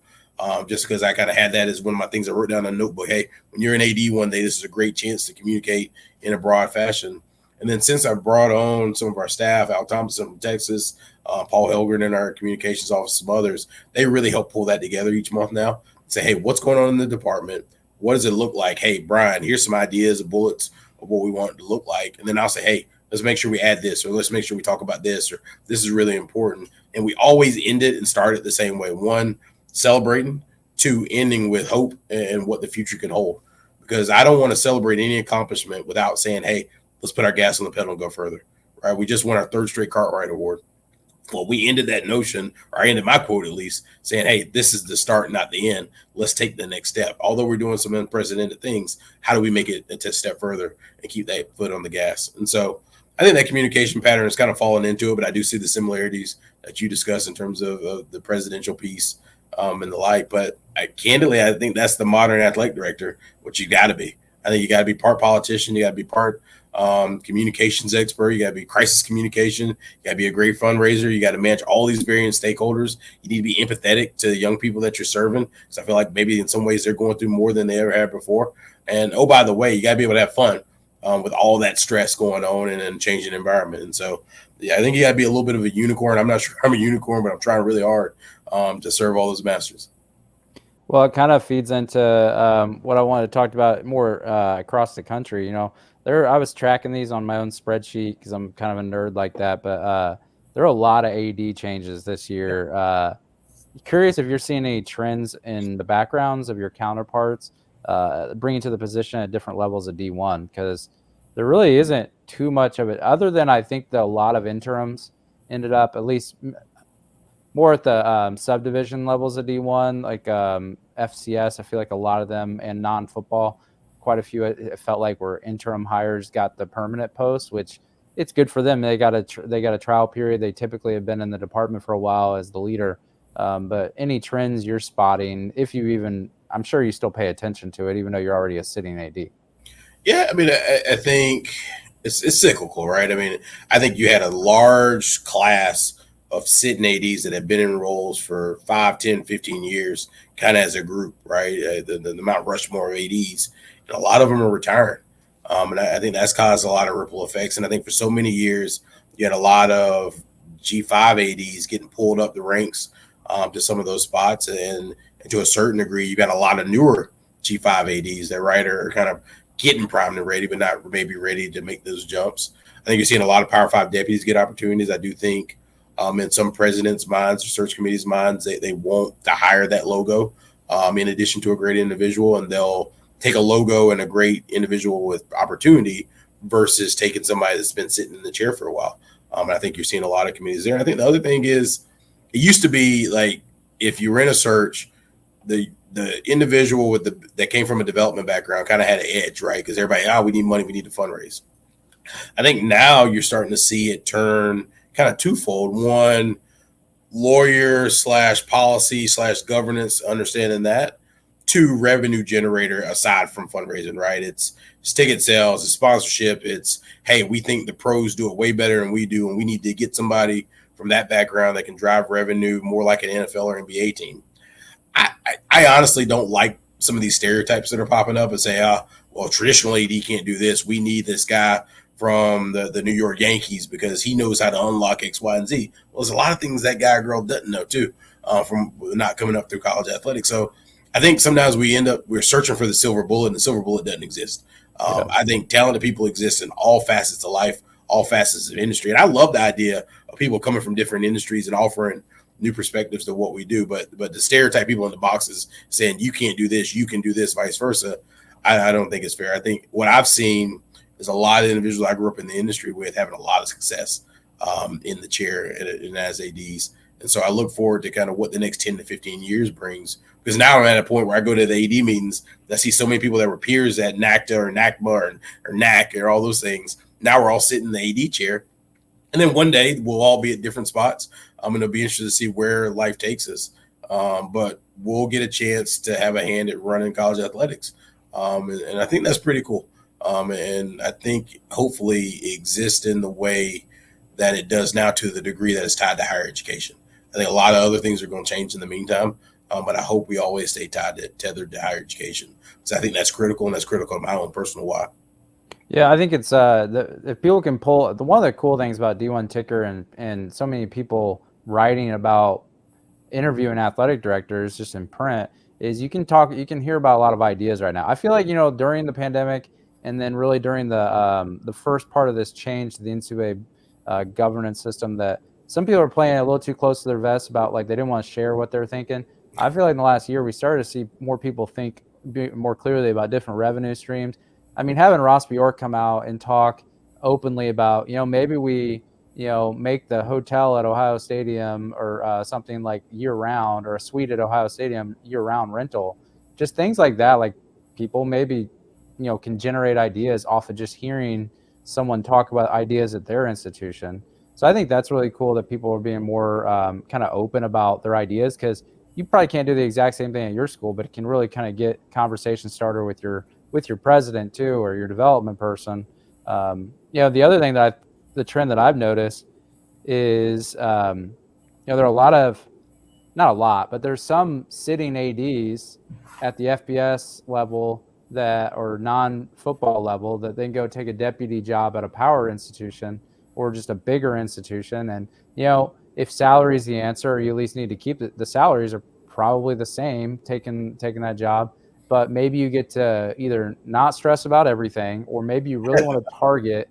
B: just because I kind of had that as one of my things I wrote down in a notebook. Hey, when you're an AD one day, this is a great chance to communicate in a broad fashion. And then since I brought on some of our staff, Al Thompson from Texas, Paul Helgren in our communications office, some others, they really help pull that together each month now. Say, hey, what's going on in the department? What does it look like? Hey, Bryan, here's some ideas, bullets of what we want it to look like. And then I'll say, hey, let's make sure we add this, or let's make sure we talk about this, or this is really important. And we always end it and start it the same way. 1, celebrating. 2, ending with hope and what the future can hold. Because I don't want to celebrate any accomplishment without saying, hey, let's put our gas on the pedal and go further, right? We just won our 3rd straight Cartwright Award. Well, we ended that notion, or I ended my quote at least, saying, hey, this is the start, not the end. Let's take the next step. Although we're doing some unprecedented things, how do we make it a step further and keep that foot on the gas? And so I think that communication pattern is kind of fallen into it, but I do see the similarities that you discussed in terms of the presidential piece and the like. But candidly, I think that's the modern athletic director, what you got to be. I think you got to be part politician. You got to be part communications expert. You got to be crisis communication. You got to be a great fundraiser. You got to manage all these various stakeholders. You need to be empathetic to the young people that you're serving, because I feel like maybe in some ways they're going through more than they ever had before. And oh, by the way, you got to be able to have fun with all that stress going on and a changing environment. And so, yeah, I think you got to be a little bit of a unicorn. I'm not sure I'm a unicorn, but I'm trying really hard to serve all those masters.
A: Well, it kind of feeds into what I wanted to talk about more across the country. You know, I was tracking these on my own spreadsheet because I'm kind of a nerd like that. But there are a lot of AD changes this year. Curious if you're seeing any trends in the backgrounds of your counterparts bringing to the position at different levels of D1, because there really isn't too much of it, other than I think that a lot of interims ended up at least more at the subdivision levels of D1, like FCS. I feel like a lot of them, and non-football, quite a few. It felt like were interim hires got the permanent post, which it's good for them. They got a trial period. They typically have been in the department for a while as the leader. But any trends you're spotting, if you even, I'm sure you still pay attention to it, even though you're already a sitting AD.
B: Yeah, I mean, I think it's cyclical, right? I mean, I think you had a large class of sitting ADs that have been in roles for 5, 10, 15 years, kind of as a group, right? The Mount Rushmore of ADs, and a lot of them are retiring. And I think that's caused a lot of ripple effects. And I think for so many years, you had a lot of G5 ADs getting pulled up the ranks to some of those spots. And to a certain degree, you got a lot of newer G5 ADs that, right, are kind of getting primed and ready, but not maybe ready to make those jumps. I think you're seeing a lot of Power 5 deputies get opportunities. I do think in some presidents' minds or search committees' minds, they want to hire that logo in addition to a great individual, and they'll take a logo and a great individual with opportunity versus taking somebody that's been sitting in the chair for a while. And I think you're seeing a lot of committees there. And I think the other thing is, it used to be like if you were in a search, the individual with that came from a development background kind of had an edge, right? Because everybody, we need money, we need to fundraise. I think now you're starting to see it turn kind of twofold. One, lawyer / policy / governance, understanding that. Two, revenue generator aside from fundraising, right? It's ticket sales, it's sponsorship. It's, hey, we think the pros do it way better than we do, and we need to get somebody from that background that can drive revenue more like an NFL or NBA team. I honestly don't like some of these stereotypes that are popping up and say, well, traditional AD can't do this. We need this guy from the New York Yankees because he knows how to unlock X, Y, and Z. Well, there's a lot of things that guy or girl doesn't know too from not coming up through college athletics. So I think sometimes we're searching for the silver bullet, and the silver bullet doesn't exist. I think talented people exist in all facets of life, all facets of industry. And I love the idea of people coming from different industries and offering new perspectives to what we do. But the stereotype people in the boxes saying you can't do this, you can do this, vice versa, I don't think it's fair. I think what I've seen is a lot of individuals I grew up in the industry with having a lot of success in the chair and as ADs. And so I look forward to kind of what the next 10 to 15 years brings. Because now I'm at a point where I go to the AD meetings and I see so many people that were peers at NACTA or NACMA or NAC or all those things. Now we're all sitting in the AD chair. And then one day we'll all be at different spots. I'm going to be interested to see where life takes us. But we'll get a chance to have a hand at running college athletics. And I think that's pretty cool. And I think hopefully it exists in the way that it does now to the degree that it's tied to higher education. I think a lot of other things are going to change in the meantime. But I hope we always stay tethered to higher education. So I think that's critical, and that's critical to my own personal why.
A: Yeah, I think it's if people can pull one of the cool things about D1 Ticker and so many people writing about interviewing athletic directors just in print is you can hear about a lot of ideas right now. I feel like during the pandemic and then really during the first part of this change to the NCAA governance system, that some people are playing a little too close to their vest about like they didn't want to share what they're thinking. I feel like in the last year we started to see more people think more clearly about different revenue streams. I mean, having Ross Bjork come out and talk openly about, maybe we, make the hotel at Ohio Stadium or something like year round, or a suite at Ohio Stadium year round rental, just things like that. Like people maybe, can generate ideas off of just hearing someone talk about ideas at their institution. So I think that's really cool that people are being more kind of open about their ideas, because you probably can't do the exact same thing at your school, but it can really kind of get conversation started with your president too, or your development person. The other thing the trend that I've noticed is, there are a lot of, not a lot, but there's some sitting ADs at the FBS level or non-football level that then go take a deputy job at a power institution or just a bigger institution. And, if salary is the answer, or you at least need to keep it, the salaries are probably the same taking that job. But maybe you get to either not stress about everything, or maybe you really want to target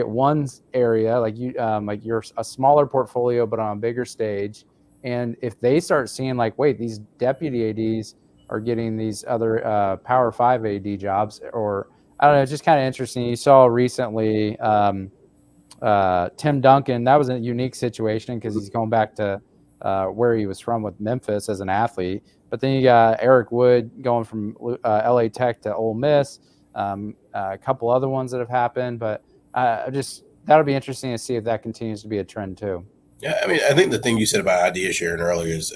A: one area, like you're a smaller portfolio but on a bigger stage. And if they start seeing like, wait, these deputy ADs are getting these other Power 5 AD jobs, or I don't know, it's just kind of interesting. You saw recently Tim Duncan. That was a unique situation because he's going back to where he was from with Memphis as an athlete. But then you got Eric Wood going from LA Tech to Ole Miss. A couple other ones that have happened, but just that'll be interesting to see if that continues to be a trend too.
B: Yeah, I mean, I think the thing you said about idea sharing earlier is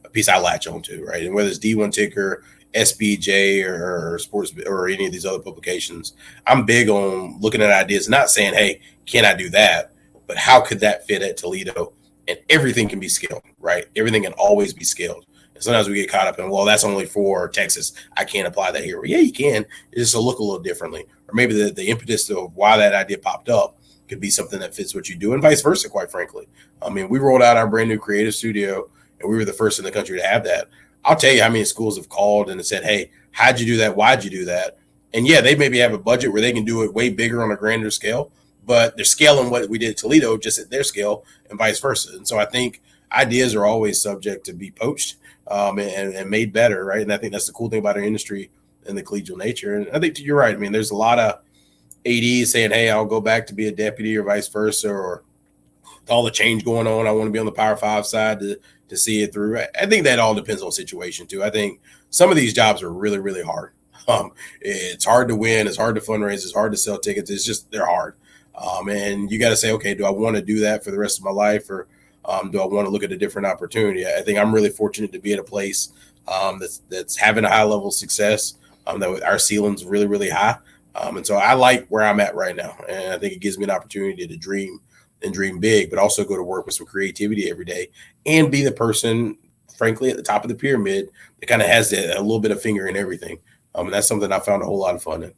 B: a piece I latch on to, right? And whether it's D1 Ticker, SBJ, or Sports, or any of these other publications, I'm big on looking at ideas, not saying, hey, can I do that? But how could that fit at Toledo? And everything can be scaled, right? Everything can always be scaled. And sometimes we get caught up in, well, that's only for Texas. I can't apply that here. Well, yeah, you can. It's just to look a little differently. Or maybe the impetus of why that idea popped up could be something that fits what you do, and vice versa, quite frankly. I mean, we rolled out our brand new creative studio, and we were the first in the country to have that. I'll tell you how many schools have called and said, hey, how'd you do that? Why'd you do that? And yeah, they maybe have a budget where they can do it way bigger on a grander scale, but they're scaling what we did at Toledo just at their scale and vice versa. And so I think ideas are always subject to be poached and made better, right? And I think that's the cool thing about our industry and the collegial nature. And I think you're right. I mean, there's a lot of ADs saying, hey, I'll go back to be a deputy or vice versa, or all the change going on, I want to be on the Power 5 side to see it through. I think that all depends on situation too. I think some of these jobs are really, really hard. It's hard to win. It's hard to fundraise. It's hard to sell tickets. It's just, they're hard. And you got to say, okay, do I want to do that for the rest of my life, or do I want to look at a different opportunity? I think I'm really fortunate to be at a place that's having a high level of success, that our ceiling's really, really high. And so I like where I'm at right now. And I think it gives me an opportunity to dream and dream big, but also go to work with some creativity every day and be the person, frankly, at the top of the pyramid that kind of has a little bit of finger in everything. And that's something I found a whole lot of fun in.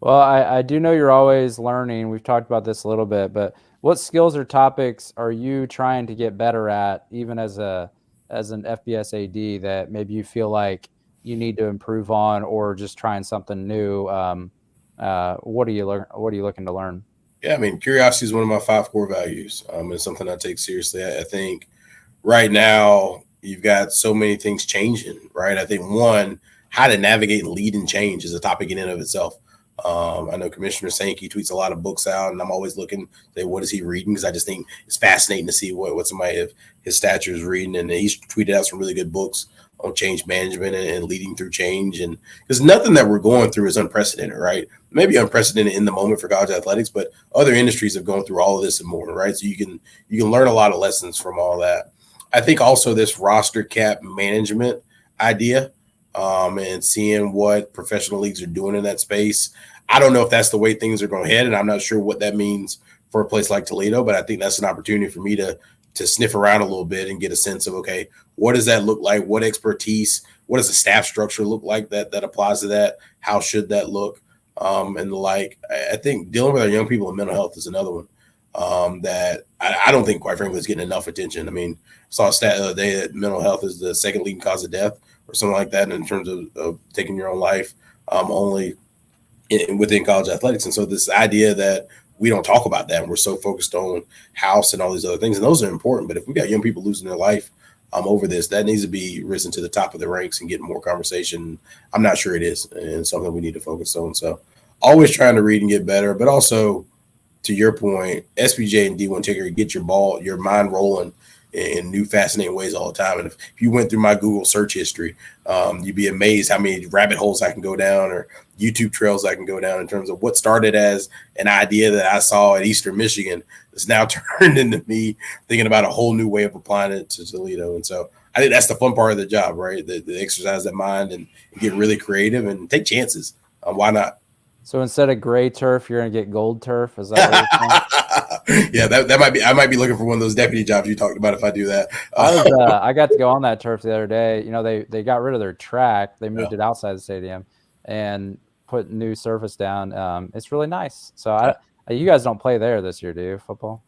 A: Well, I do know you're always learning. We've talked about this a little bit, but what skills or topics are you trying to get better at, even as an FBS AD, that maybe you feel like you need to improve on, or just trying something new? What are you looking to learn?
B: Yeah, I mean, curiosity is one of my 5 core values. It's something I take seriously. I think right now you've got so many things changing, right? I think one, how to navigate and lead and change is a topic in and of itself. I know Commissioner Sankey tweets a lot of books out, and I'm always looking, say, what is he reading? Because I just think it's fascinating to see what somebody of his stature is reading. And he's tweeted out some really good books on change management and leading through change. And because nothing that we're going through is unprecedented, right? Maybe unprecedented in the moment for college athletics, but other industries have gone through all of this and more, right? So you can learn a lot of lessons from all that. I think also this roster cap management idea, and seeing what professional leagues are doing in that space. I don't know if that's the way things are going to head, and I'm not sure what that means for a place like Toledo, but I think that's an opportunity for me to sniff around a little bit and get a sense of, okay, what does that look like? What expertise, what does the staff structure look like that applies to that? How should that look? And the like. I think dealing with our young people and mental health is another one that I don't think, quite frankly, is getting enough attention. I mean, I saw a stat the other day that mental health is the second leading cause of death or something like that in terms of taking your own life, only within college athletics. And so this idea that we don't talk about that, and we're so focused on house and all these other things, and those are important. But if we got young people losing their life over this, that needs to be risen to the top of the ranks and getting more conversation. I'm not sure it is, and something we need to focus on. So always trying to read and get better, but also, to your point, SBJ and D1 Ticker get your mind rolling in new fascinating ways all the time. And if you went through my Google search history, you'd be amazed how many rabbit holes I can go down, or YouTube trails I can go down, in terms of what started as an idea that I saw at Eastern Michigan is now turned into me thinking about a whole new way of applying it to Toledo. And so I think that's the fun part of the job, right? The exercise that mind and get really creative and take chances. Why not?
A: So instead of gray turf, you're going to get gold turf. Is that what you're saying?
B: Yeah, that might be. I might be looking for one of those deputy jobs you talked about if I do that.
A: I got to go on that turf the other day. You know, they got rid of their track. They moved it outside the stadium and put new surface down. It's really nice. So you guys don't play there this year, do you? Football?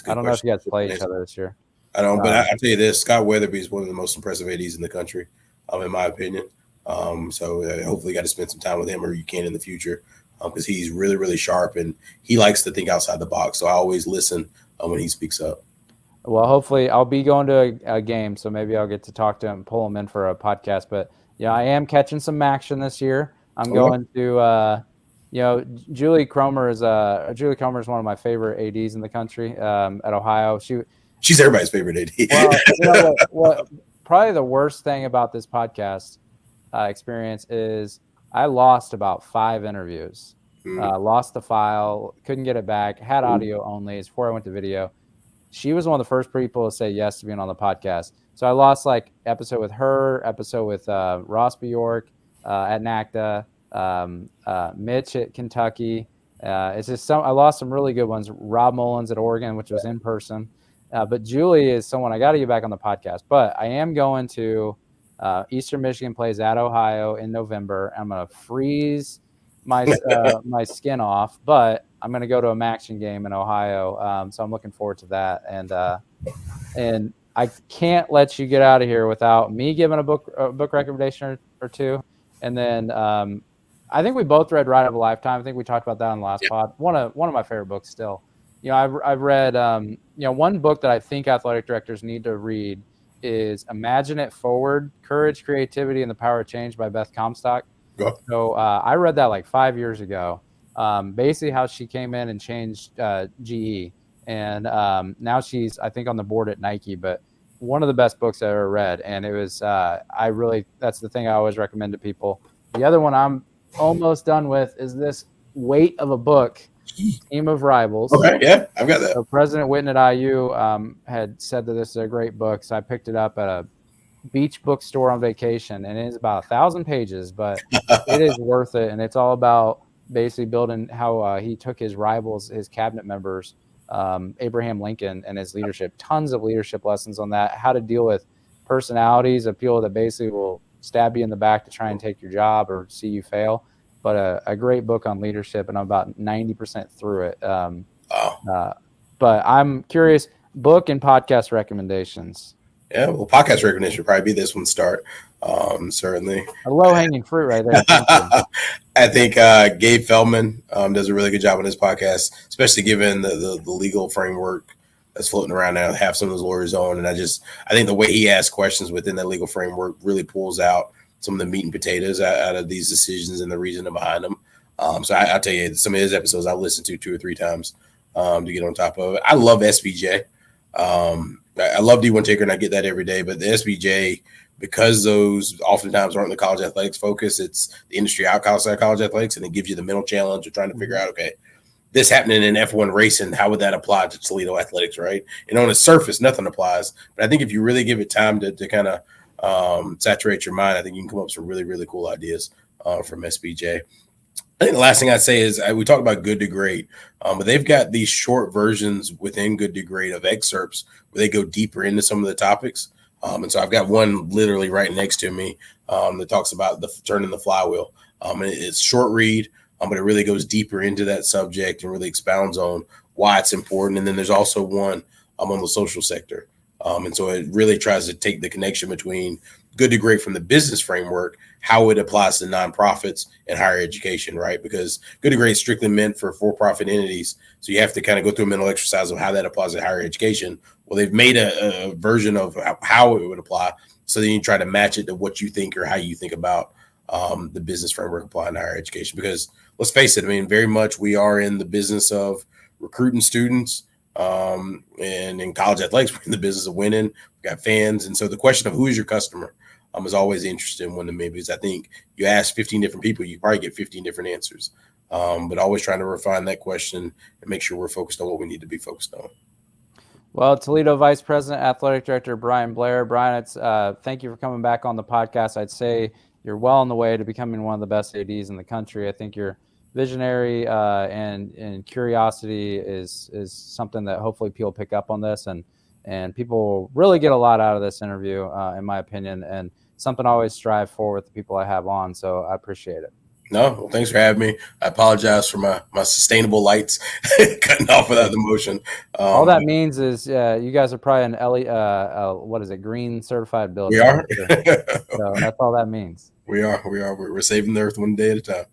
A: I don't know if you guys play each other this year.
B: I don't, but I'll tell you this: Scott Weatherby is one of the most impressive ADs in the country, in my opinion. So hopefully you got to spend some time with him, or you can in the future, because he's really, really sharp and he likes to think outside the box. So I always listen when he speaks up.
A: Well, hopefully I'll be going to a game, so maybe I'll get to talk to him, pull him in for a podcast. But yeah, I am catching some action this year. I'm going to, Julie Cromer is one of my favorite ADs in the country at Ohio.
B: She's everybody's favorite AD.
A: Well, you know what? Probably the worst thing about this podcast experience is I lost about 5 interviews. Lost the file, couldn't get it back, had audio only. It's before I went to video. She was one of the first people to say yes to being on the podcast. So I lost like episode with her, episode with Ross Bjork at NACDA, Mitch at Kentucky. It's just I lost some really good ones. Rob Mullins at Oregon, which was in person. But Julie is someone I got to get back on the podcast. But I am going to Eastern Michigan plays at Ohio in November. I'm going to freeze my my skin off, but I'm going to go to a Maction game in Ohio. So I'm looking forward to that. And I can't let you get out of here without me giving a book recommendation or two. And then I think we both read Ride of a Lifetime. I think we talked about that on the last pod. One of my favorite books still. I've read one book that I think athletic directors need to read is Imagine It Forward: Courage, Creativity, and the Power of Change by Beth Comstock. So I read that like 5 years ago. Basically how she came in and changed GE. And now she's, I think, on the board at Nike. But one of the best books I ever read. And it was, that's the thing I always recommend to people. The other one I'm almost done with is this weight of a book, Team of Rivals.
B: Okay, yeah, I've got that.
A: So President Witten at IU had said that this is a great book. So I picked it up at a beach bookstore on vacation, and it is about 1,000 pages, but it is worth it. And it's all about basically building how he took his rivals, his cabinet members, Abraham Lincoln, and his leadership. Tons of leadership lessons on that, how to deal with personalities of people that basically will stab you in the back to try and take your job or see you fail. But a great book on leadership, and I'm about 90% through it. But I'm curious, book and podcast recommendations.
B: Yeah, well, podcast recommendation would probably be this one start. Certainly.
A: A low-hanging fruit right there.
B: I think Gabe Feldman does a really good job on his podcast, especially given the legal framework that's floating around now, have some of those lawyers on. And I think the way he asks questions within that legal framework really pulls out some of the meat and potatoes out of these decisions and the reasoning behind them. So I'll tell you, some of his episodes I've listened to 2 or 3 times to get on top of it. I love SBJ. I love D1 Ticker, and I get that every day. But the SBJ, because those oftentimes aren't the college athletics focus, it's the industry outside of college athletics, and it gives you the mental challenge of trying to figure out, okay, this happening in F1 racing, how would that apply to Toledo athletics, right? And on the surface, nothing applies. But I think if you really give it time to kind of saturate your mind, I think you can come up with some really, really cool ideas from SBJ. I think the last thing I'd say is we talked about Good to Great, but they've got these short versions within Good to Great of excerpts where they go deeper into some of the topics. And so I've got one literally right next to me that talks about turning the flywheel. And it's short read, but it really goes deeper into that subject and really expounds on why it's important. And then there's also one on the social sector. And so it really tries to take the connection between Good to Great from the business framework, how it applies to nonprofits and higher education, right? Because Good to Great is strictly meant for for-profit entities. So you have to kind of go through a mental exercise of how that applies to higher education. Well, they've made a version of how it would apply. So then you try to match it to what you think or how you think about the business framework applying to higher education. Because let's face it, I mean, very much we are in the business of recruiting students. And in college athletics, we're in the business of winning. We've got fans. And so the question of who is your customer is always the interesting one to me, because I think you ask 15 different people, you probably get 15 different answers. But always trying to refine that question and make sure we're focused on what we need to be focused on.
A: Well, Toledo Vice President, Athletic Director Bryan Blair. Bryan, it's thank you for coming back on the podcast. I'd say you're well on the way to becoming one of the best ADs in the country. I think you're visionary and curiosity is something that hopefully people pick up on this, and people will really get a lot out of this interview, in my opinion, and something I always strive for with the people I have on. So I appreciate it.
B: No, well, thanks for having me. I apologize for my sustainable lights cutting off without the motion.
A: All that means is you guys are probably an what is it, green certified building.
B: We are.
A: So that's all that means.
B: We are. We're saving the earth one day at a time.